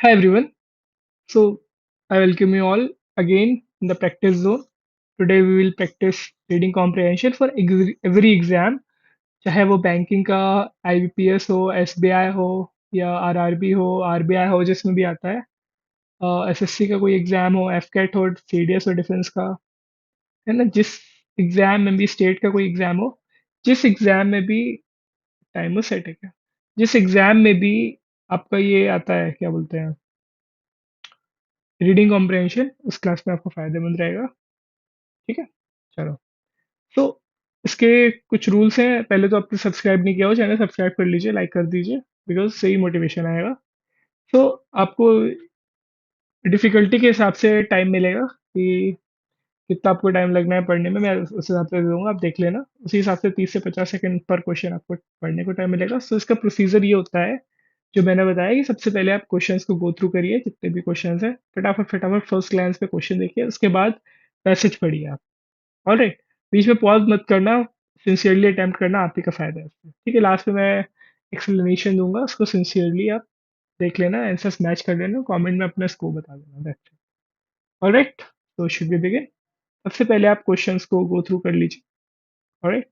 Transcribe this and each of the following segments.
Hi everyone. So I welcome you all again in the practice zone. Today we will practice reading comprehension for every exam, चाहे वो banking का IBPS हो, SBI हो या RRB हो, RBI हो जिसमें भी आता है, एसएससी का कोई एग्जाम हो, एफकेट हो, सीडीएस हो डिफेंस का, है ना? जिस एग्जाम में भी स्टेट का कोई एग्जाम हो, जिस एग्जाम में भी टाइमर सेट है क्या? जिस एग्जाम में भी आपका ये आता है क्या बोलते हैं रीडिंग कॉम्प्रहेंशन उस क्लास में आपको फायदेमंद रहेगा। ठीक है, चलो। तो इसके कुछ रूल्स हैं। पहले तो आपने सब्सक्राइब नहीं किया हो चैनल, सब्सक्राइब कर लीजिए, लाइक कर दीजिए, बिकॉज सही मोटिवेशन आएगा। तो आपको डिफिकल्टी के हिसाब से टाइम मिलेगा कि कितना आपको टाइम लगना है पढ़ने में, मैं उस हिसाब से दे दूंगा, आप देख लेना। उसी हिसाब से 30 से 50 सेकंड पर क्वेश्चन आपको पढ़ने को टाइम मिलेगा। सो इसका प्रोसीजर ये होता है जो मैंने बताया कि सबसे पहले आप क्वेश्चंस को गो थ्रू करिए, जितने भी क्वेश्चंस हैं फटाफट फटाफट फर्स्ट ग्लैंस पे क्वेश्चन देखिए, उसके बाद पैसेज पढ़िए आप। ऑलराइट, बीच में पॉज मत करना, सिंसियरली अटेम्प्ट करना, आप ही का फायदा है इसमें। ठीक है, लास्ट में मैं एक्सप्लेनेशन दूंगा, उसको सिंसियरली आप देख लेना, आंसर्स मैच कर लेना, कमेंट में अपना स्कोर बता देना, दैट्स इट। ऑलराइट, तो शुड बी बिगिन। सबसे पहले आप क्वेश्चंस को गो थ्रू कर लीजिए। ऑलराइट।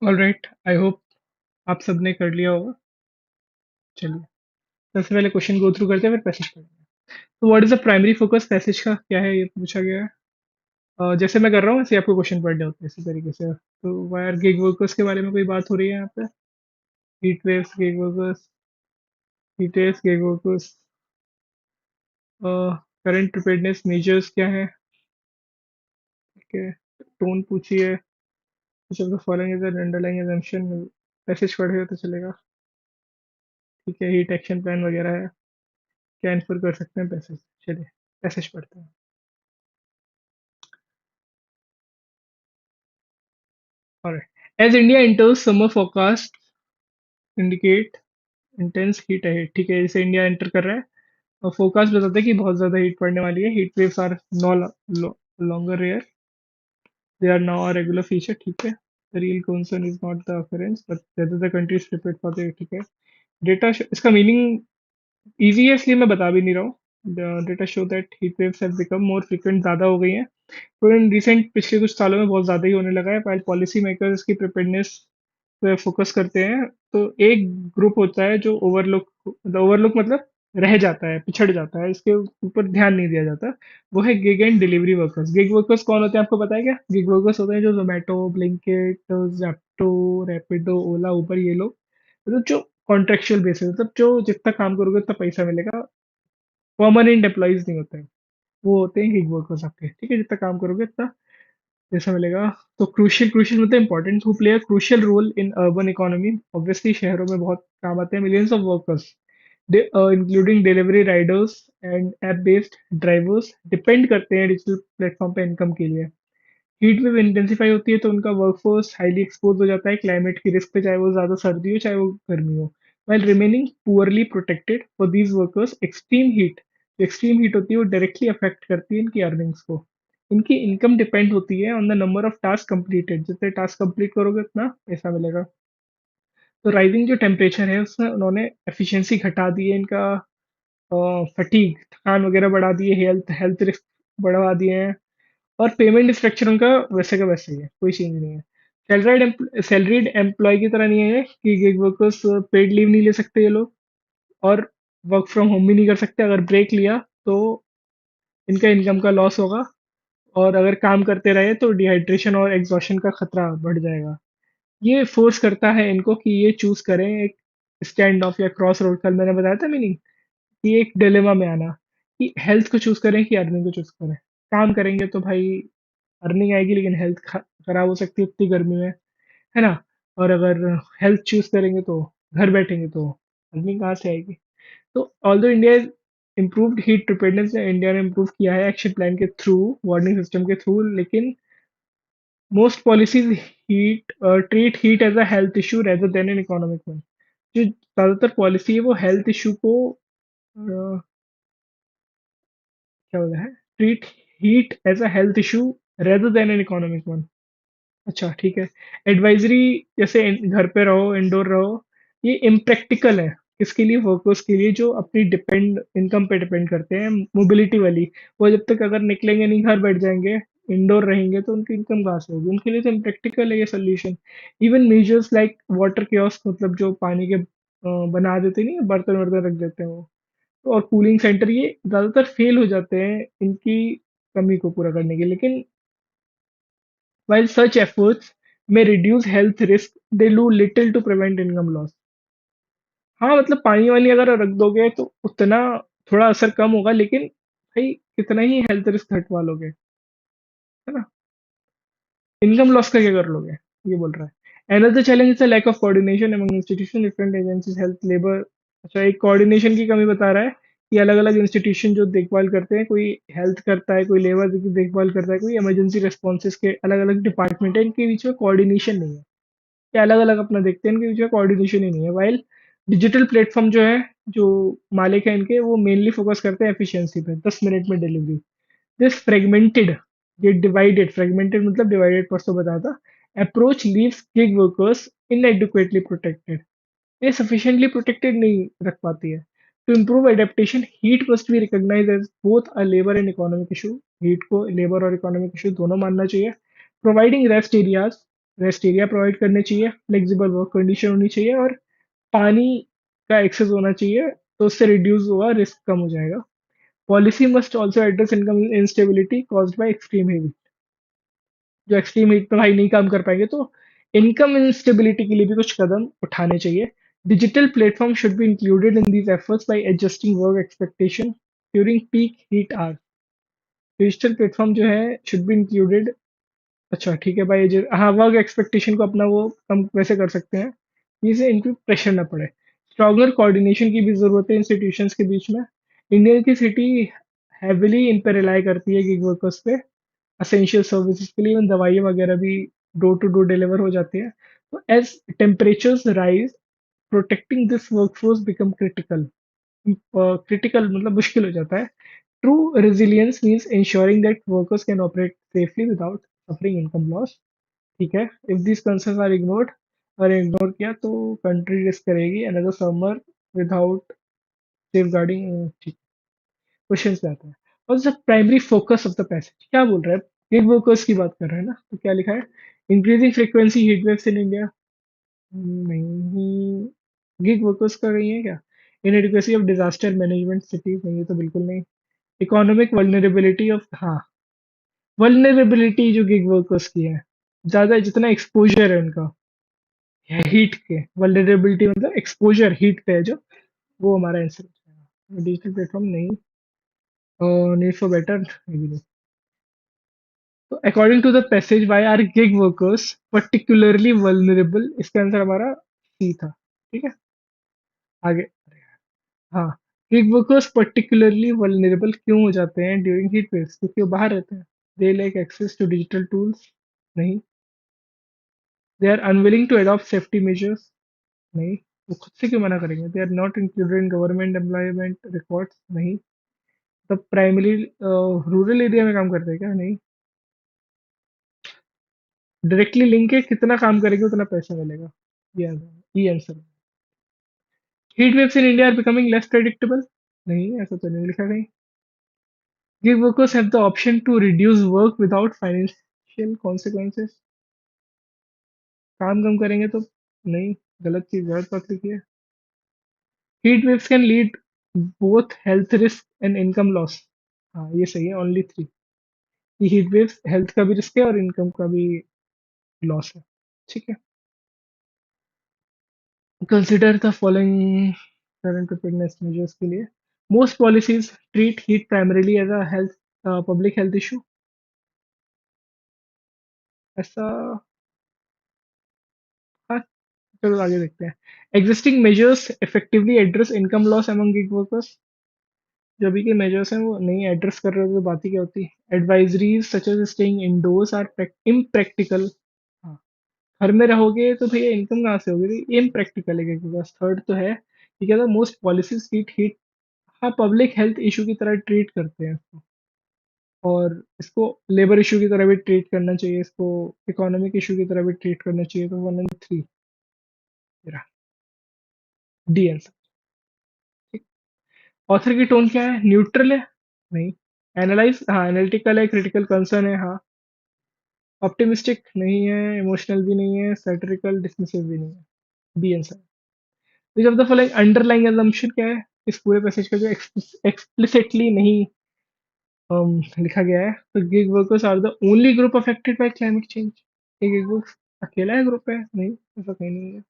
ऑलराइट, आई होप आप सबने कर लिया होगा। चलिए, सबसे पहले क्वेश्चन गो थ्रू करते हैं, फिर पैसेज पढ़ते हैं। तो what is the primary focus passage का, क्या है ये पूछा गया है। जैसे मैं कर रहा हूँ ऐसे आपको क्वेश्चन पढ़ने होते हैं इसी तरीके से। तो वायर गिग वर्कर्स के बारे में कोई बात हो रही है यहाँ पे। Heat waves, gig workers, heat waves, gig workers, current preparedness measures क्या है। ठीक है, टोन पूछी है। which of the following is an underlying assumption। Passage पढ़ेगा तो चलेगा। ठीक है, हीट एक्शन प्लान वगैरह है, क्या इन्फर कर सकते हैं पैसेज। चलिए, पैसेज पढ़ते हैं। Alright. As India enters summer forecast indicate intense heat ahead। ठीक है, जैसे इंडिया एंटर कर रहा है और फोरकास्ट बताता है कि बहुत ज्यादा हीट पड़ने वाली है। Heat waves are no longer rare, they are now a regular feature. ठीक है, the real concern is not the occurrence but whether the country is prepared for the. ठीक है, डेटा इसका मीनिंग इजी है इसलिए मैं बता भी नहीं रहा हूँ। Data show that heat waves have become more frequent, ज़्यादा हो गई हैं। तो इन रिसेंट पिछले कुछ सालों में बहुत ज़्यादा ही होने लगा है। while पॉलिसी मेकर्स की प्रिपेयर्डनेस पे फोकस करते हैं, तो एक ग्रुप होता है जो ओवरलुक मतलब रह जाता है, पिछड़ जाता है, इसके ऊपर ध्यान नहीं दिया जाता। वो है gig and delivery workers. Gig workers कौन होते हैं आपको पता है क्या। गिग वर्कर्स होते हैं जो जोमेटो, ब्लिंकिट, जेप्टो, रैपिडो, ओला, ऊबर, ये लोग मतलब जो कॉन्ट्रेक्चुअल बेसिस, मतलब जो जितना काम करोगे उतना पैसा मिलेगा, परमानेंट एम्प्लॉइज नहीं होते हैं। वो होते हैं गिग वर्कर्स आपके। ठीक है, जितना काम करोगे उतना पैसा मिलेगा। तो क्रूशियल, क्रूशियल मतलब important, who play a crucial role in urban economy. Obviously शहरों में बहुत काम आते हैं, millions of workers including delivery riders and app based drivers depend करते हैं डिजिटल प्लेटफॉर्म पे इनकम के लिए। हीट वेव इंटेंसिफाई होती है तो उनका वर्कफोर्स हाईली एक्सपोज हो जाता है क्लाइमेट की रिस्क पे, चाहे वो ज़्यादा सर्दी हो चाहे वो गर्मी हो। while remaining poorly protected for these workers, extreme heat होती है वो डायरेक्टली अफेक्ट करती है इनकी अर्निंग्स को। इनकी इनकम डिपेंड होती है on the number of task completed, जितने टास्क कंप्लीट करोगे उतना पैसा मिलेगा। तो राइजिंग जो टेम्परेचर है उसमें उन्होंने एफिशिएंसी घटा दी है, इनका फटीग, थकान वगैरह बढ़ा दी है, हेल्थ हेल्थ रिस्क बढ़ा दिए हैं। और पेमेंट स्ट्रक्चर उनका वैसे का वैसे ही है, कोई चेंज नहीं है। सैलरीड एम्प्लॉय की तरह नहीं है कि गिग वर्कर्स पेड लीव नहीं ले सकते ये लोग, और वर्क फ्रॉम होम भी नहीं कर सकते। अगर ब्रेक लिया तो इनका इनकम का लॉस होगा, और अगर काम करते रहे तो डिहाइड्रेशन और एग्जॉशन का खतरा बढ़ जाएगा। ये फोर्स करता है इनको कि ये चूज करें एक स्टैंड ऑफ या क्रॉस रोड। कल मैंने बताया था मीनिंग, कि एक डिलेमा में आना, कि हेल्थ को चूज करें कि अर्निंग को चूज करें। काम करेंगे तो भाई अर्निंग आएगी, लेकिन हेल्थ खराब हो सकती है इतनी गर्मी में, है ना। और अगर हेल्थ चूज करेंगे तो घर बैठेंगे तो अर्निंग कहाँ से आएगी। तो although India improved heat preparedness, India ने इम्प्रूव किया है एक्शन प्लान के थ्रू, वार्निंग सिस्टम के थ्रू, लेकिन most policies heat treat heat as a health issue rather than an economic one. जो ज़्यादातर पॉलिसी है वो हेल्थ इशू को क्या बोला है, treat heat as a health issue rather than an economic one. अच्छा ठीक है। एडवाइजरी, जैसे घर पे रहो, इंडोर रहो, ये इम्प्रैक्टिकल है। किसके लिए, वर्कर्स के लिए जो अपनी डिपेंड इनकम पे डिपेंड करते हैं, मोबिलिटी वाली। वो जब तक अगर निकलेंगे नहीं, घर बैठ जाएंगे, इंडोर रहेंगे, तो उनकी इनकम कहाँ से होगी। उनके लिए तो इम्प्रैक्टिकल है ये solution. Even measures like water kiosk, मतलब जो पानी के बना देते नहीं, बर्तन वर्तन रख देते हैं वो, तो और कूलिंग सेंटर, ये ज़्यादातर फेल हो जाते हैं इनकी कमी को पूरा करने के। लेकिन while such efforts may reduce health risk, they do little to prevent income loss। हाँ, मतलब पानी वानी अगर रख दोगे तो उतना थोड़ा असर कम होगा, लेकिन भाई कितना ही हेल्थ रिस्क घटवा लोगे, है ना। इनकम लॉस का क्या कर लोगे, ये बोल रहा है। Another challenge is the lack of coordination among institution, different agencies, health, labour. अच्छा, एक कोऑर्डिनेशन की कमी बता रहा है कि अलग अलग इंस्टीट्यूशन जो देखभाल करते हैं, कोई हेल्थ करता है, कोई लेबर की देखभाल करता है, कोई इमरजेंसी रिस्पॉन्सेज के अलग अलग डिपार्टमेंट है, इनके बीच में कोऑर्डिनेशन नहीं है। ये अलग अलग अपना देखते हैं, इनके बीच में कोऑर्डिनेशन ही नहीं है। वाइल डिजिटल प्लेटफॉर्म जो है, जो मालिक है इनके, वो मेनली फोकस करते हैं एफिशिएंसी पे, 10 मिनट में डिलीवरी। दिस फ्रेगमेंटेड, ये डिवाइडेड, फ्रेगमेंटेड मतलब डिवाइडेड, परसों बताया था, approach leaves gig workers inadequately protected. ये सफिशिएंटली प्रोटेक्टेड नहीं रख पाती है। To improve adaptation, heat must be recognise as both a labour and economic issue. Heat को लेबर और इकोनॉमिक इशू दोनों मानना चाहिए। Providing rest areas, rest area provide करने चाहिए, फ्लेक्सिबल वर्क कंडीशन होनी चाहिए और पानी का एक्सेस होना चाहिए, तो उससे रिड्यूस हुआ रिस्क कम हो जाएगा। Policy must also address income instability caused by extreme heat. जो एक्सट्रीम हीट में भाई नहीं काम कर पाएंगे, तो इनकम इंस्टेबिलिटी के लिए भी कुछ कदम उठाने चाहिए। Digital platform should be included in these efforts by adjusting work expectation during peak heat hour. Digital platform जो है शुड बी इंक्लूडेड। अच्छा ठीक है भाई, जो हाँ वर्क एक्सपेक्टेशन को अपना वो हम वैसे कर सकते हैं, जिससे इनको प्रेशर ना पड़े। स्ट्रॉन्गर कोऑर्डिनेशन की भी जरूरत है इंस्टीट्यूशंस के बीच में। इंडिया की सिटी हैविली इन पे रिलाई करती है गिग वर्कर्स पे, असेंशियल सर्विसेज के लिए। दवाइयाँ वगैरह भी डोर टू डोर डिलीवर हो जाती है। तो as temperatures rise, protecting this workforce become critical. Critical मतलब मुश्किल हो जाता है। True resilience means ensuring that workers can operate safely without suffering income loss। ठीक है, if these concerns are ignored और इग्नोर किया तो कंट्री रिस्क करेगी another summer without safeguarding। ठीक, क्वेश्चन पे आता है। What's the primary focus of the passage? क्या बोल रहा है? गिग वर्कर्स की बात कर रहे हैं ना, तो क्या लिखा है? Increasing frequency heat waves in India. नहीं, गिग वर्कर्स का नहीं है क्या? Inadequacy of disaster management cities, नहीं, ये तो बिल्कुल नहीं। इकोनॉमिक वल्नरेबिलिटी ऑफ, हाँ, वल्नरेबिलिटी जो गिग वर्कर्स की है, ज्यादा जितना एक्सपोजर है उनका हीट के, वल्नरेबिलिटी मतलब एक्सपोजर हीट पे है जो, वो हमारा आंसर है। डिजिटल प्लेटफॉर्म नहीं, नीड फॉर बेटर। तो according to the passage why are gig workers particularly vulnerable, इसका आंसर हमारा सी था। ठीक है, आगे। हाँ, गिग वर्कर्स पर्टिकुलरली वल्नरेबल क्यों हो जाते हैं ड्यूरिंग हीट वेव्स? क्योंकि वो बाहर रहते हैं। They lack access to digital tools, नहीं। They are unwilling to adopt safety measures, नहीं। वो खुद से क्यों मना करेंगे? They are not included in government employment records, नहीं। तब प्राइमरी रूरल एरिया में काम करते हैं क्या? नहीं। डायरेक्टली लिंक है, कितना काम करेंगे उतना पैसा मिलेगा। ये answer. Heat waves in India are becoming less predictable, नहीं, ऐसा तो नहीं लिखा कहीं। Gig workers have the option to reduce work without financial consequences, काम कम करेंगे तो, नहीं, गलत चीज, गलत बात लिखी है। Heat waves can lead both health risk and income loss, हाँ ये सही है, ओनली थ्री। ये हीट वेव्स हेल्थ का भी रिस्क है और इनकम का भी लॉस है। ठीक है, consider the following current preparedness measures के लिए। Most policies treat heat primarily as a health public health issue, ऐसा, हाँ, चलो आगे देखते हैं। Existing measures effectively address income loss among gig workers, जो अभी के मेजर्स हैं वो नहीं एड्रेस कर रहे हो तो बात ही क्या होती है। Advisories such as staying indoors are impractical, हाँ, घर में रहोगे तो भैया इनकम कहाँ से होगी? इम्प्रैक्टिकल है क्योंकि बस। थर्ड तो है कि क्या था, मोस्ट पॉलिसीज ट्रीट हीट, हाँ, पब्लिक हेल्थ इशू की तरह ट्रीट करते हैं इसको, और इसको लेबर इशू की तरह भी ट्रीट करना चाहिए, इसको इकोनॉमिक इशू की तरह भी ट्रीट करना चाहिए। तो 1 and 3 मेरा डी आंसर। ठीक, ऑथर की टोन क्या है? न्यूट्रल है, नहीं। एनालाइज, हाँ, एनालिटिकल है, क्रिटिकल कंसर्न है, हाँ। ऑप्टिमिस्टिक नहीं है, इमोशनल भी नहीं है, सैटिरिकल डिसमिसिव भी नहीं है। B answer. Which of the following underlying assumption क्या है इस पूरे पैसेज का, जो एक्सप्लिसिटली नहीं लिखा गया है? तो gig workers are the only group affected by climate change. ये गिग वर्कर्स अकेला है ग्रुप है? नहीं, ऐसा कहीं नहीं है।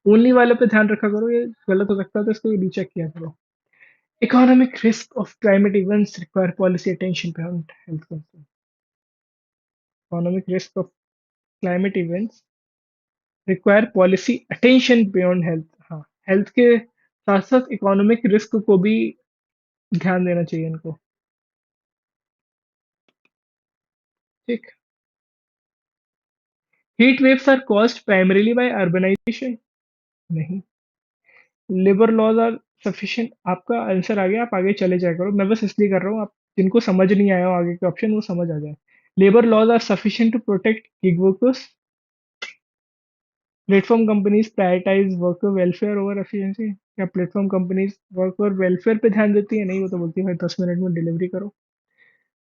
ओनली वाले पे ध्यान रखा करो, ये गलत हो सकता है, तो इसको रीचेक किया करो। Economic risk of climate events require policy attention beyond health concern. Economic risk of climate events require policy attention beyond health, हाँ, हेल्थ के साथ साथ इकोनॉमिक रिस्क को भी ध्यान देना चाहिए इनको। ठीक, heat waves are caused primarily by urbanization, नहीं। लेबर लॉज आर सफिशिएंट, आपका आंसर आ गया, आप आगे चले जाया करो, मैं बस इसलिए कर रहा हूँ, आप जिनको समझ नहीं आया हो आगे के ऑप्शन वो समझ आ जाए। Labour laws are sufficient to protect gig workers, platform companies prioritize worker welfare over efficiency, क्या प्लेटफॉर्म कंपनीज वर्कर वेलफेयर पे ध्यान देती है? नहीं, वो तो बोलती है भाई 10 मिनट में डिलीवरी करो।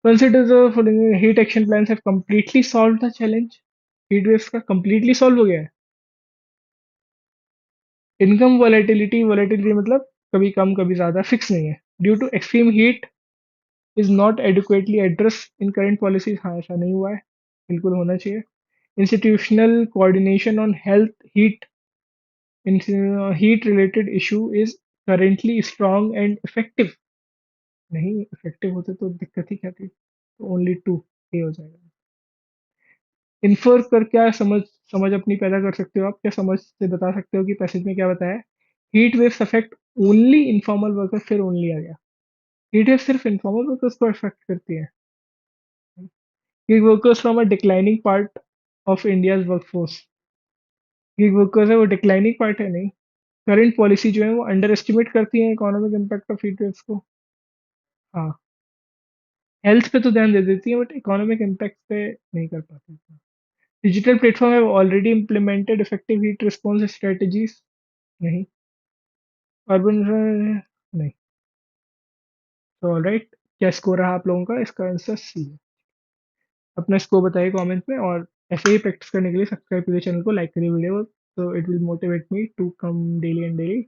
Consider the following heat action plans have completely solve the challenge, heat waves का कंप्लीटली सॉल्व हो गया है। इनकम वॉलेटिलिटी, वॉलेटिलिटी मतलब कभी कम कभी ज़्यादा, फिक्स नहीं है। Due to extreme heat is not adequately address in current policies, हाँ ऐसा नहीं हुआ है, बिल्कुल होना चाहिए। Institutional coordination on health heat, heat related issue is currently strong and effective. नहीं, इफेक्टिव होते तो दिक्कत ही क्या थी, तो ओनली टू ये हो जाएगा। इन्फर कर क्या समझ, समझ अपनी पैदा कर सकते हो आप, क्या समझ से बता सकते हो कि पैसेज में क्या बताया है। Heat waves affect only informal workers, फिर ओनली आ गया। हीट वेव सिर्फ इनफॉर्मल वर्कर्स को अफेक्ट करती है। Gig workers from a declining part of India's workforce, gig workers है वो डिक्लाइनिंग पार्ट है नहीं। करंट पॉलिसी जो है वो अंडर एस्टिमेट करती है economic impact of heat waves को। हाँ, हेल्थ पे तो ध्यान दे देती है बट इकोनॉमिक इम्पैक्ट पे नहीं कर पाती। डिजिटल प्लेटफॉर्म है already implemented effective heat response strategies, नहीं। अर्बन, नहीं। तो ऑलराइट, क्या स्कोर रहा आप लोगों का, इसका आंसर सी है। अपना स्कोर बताइए कमेंट में, और ऐसे ही प्रैक्टिस करने के लिए सब्सक्राइब करिए चैनल को, लाइक करिए वीडियो, तो it will motivate me to come daily and daily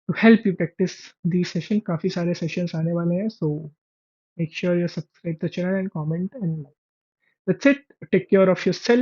to help you practice the session. काफ़ी सारे सेशंस आने वाले हैं, so make sure you subscribe the channel and comment and like. That's it, take care of your self.